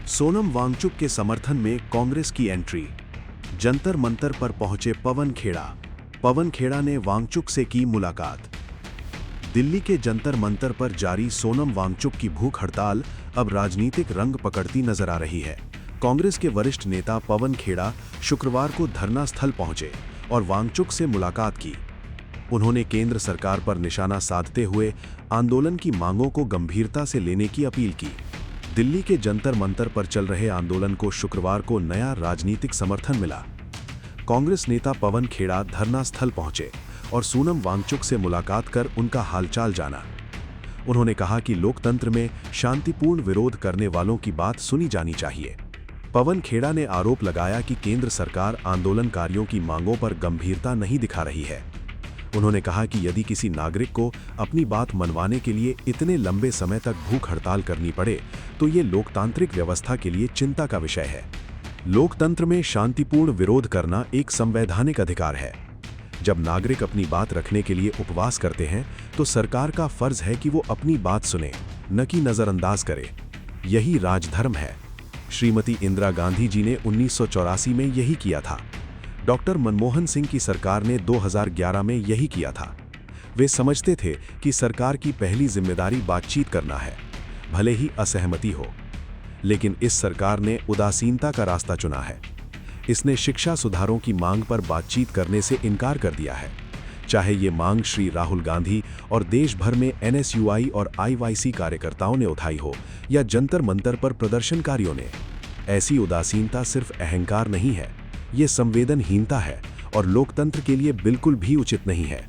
सोनम वांगचुक के समर्थन में कांग्रेस की एंट्री। जंतर मंतर पर पहुंचे पवन खेड़ा। पवन खेड़ा ने वांगचुक से की मुलाकात। दिल्ली के जंतर मंतर पर जारी सोनम वांगचुक की भूख हड़ताल अब राजनीतिक रंग पकड़ती नजर आ रही है। कांग्रेस के वरिष्ठ नेता पवन खेड़ा शुक्रवार को धरना स्थल पहुंचे और वांगचुक से मुलाकात की। उन्होंने केंद्र सरकार पर निशाना साधते हुए आंदोलन की मांगों को गंभीरता से लेने की अपील की। दिल्ली के जंतर मंतर पर चल रहे आंदोलन को शुक्रवार को नया राजनीतिक समर्थन मिला। कांग्रेस नेता पवन खेड़ा धरना स्थल पहुंचे और सोनम वांगचुक से मुलाकात कर उनका हालचाल जाना। उन्होंने कहा कि लोकतंत्र में शांतिपूर्ण विरोध करने वालों की बात सुनी जानी चाहिए। पवन खेड़ा ने आरोप लगाया कि केंद्र सरकार आंदोलनकारियों की मांगों पर गंभीरता नहीं दिखा रही है। उन्होंने कहा कि यदि किसी नागरिक को अपनी बात मनवाने के लिए इतने लंबे समय तक भूख हड़ताल करनी पड़े तो ये लोकतांत्रिक व्यवस्था के लिए चिंता का विषय है। लोकतंत्र में शांतिपूर्ण विरोध करना एक संवैधानिक अधिकार है। जब नागरिक अपनी बात रखने के लिए उपवास करते हैं तो सरकार का फर्ज है कि वो अपनी बात सुने, न कि नजरअंदाज करे। यही राजधर्म है। श्रीमती इंदिरा गांधी जी ने 1984 में यही किया था। डॉक्टर मनमोहन सिंह की सरकार ने 2011 में यही किया था। वे समझते थे कि सरकार की पहली जिम्मेदारी बातचीत करना है, भले ही असहमति हो। लेकिन इस सरकार ने उदासीनता का रास्ता चुना है। इसने शिक्षा सुधारों की मांग पर बातचीत करने से इनकार कर दिया है, चाहे ये मांग श्री राहुल गांधी और देश भर में NSUI और IYC कार्यकर्ताओं ने उठाई हो या जंतर मंतर पर प्रदर्शनकारियों ने। ऐसी उदासीनता सिर्फ अहंकार नहीं है, ये संवेदनहीनता है और लोकतंत्र के लिए बिल्कुल भी उचित नहीं है।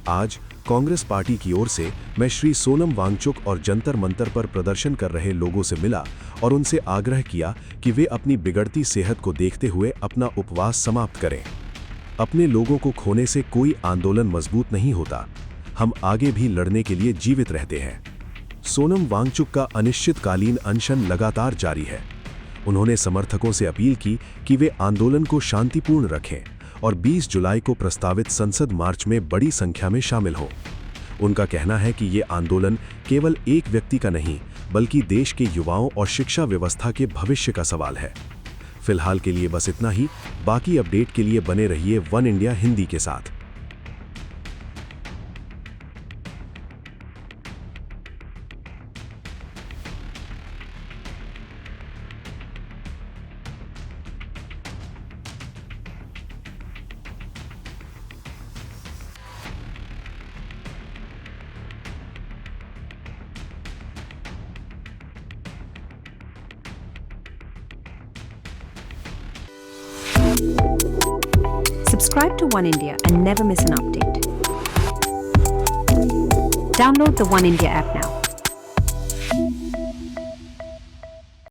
आज कांग्रेस पार्टी की ओर से मैं श्री सोनम वांगचुक और जंतर मंतर पर प्रदर्शन कर रहे लोगों से मिला और उनसे आग्रह किया कि वे अपनी बिगड़ती सेहत को देखते हुए अपना उपवास समाप्त करें। अपने लोगों को खोने से कोई आंदोलन मजबूत नहीं होता। हम आगे भी लड़ने के लिए जीवित रहते हैं। सोनम वांगचुक का अनिश्चितकालीन अनशन लगातार जारी है। उन्होंने समर्थकों से अपील की कि वे आंदोलन को शांतिपूर्ण रखें और 20 जुलाई को प्रस्तावित संसद मार्च में बड़ी संख्या में शामिल हों। उनका कहना है कि ये आंदोलन केवल एक व्यक्ति का नहीं, बल्कि देश के युवाओं और शिक्षा व्यवस्था के भविष्य का सवाल है। फिलहाल के लिए बस इतना ही। बाकी अपडेट के लिए बने रहिए वन इंडिया हिंदी के साथ। Subscribe to One India and never miss an update. Download the One India app now.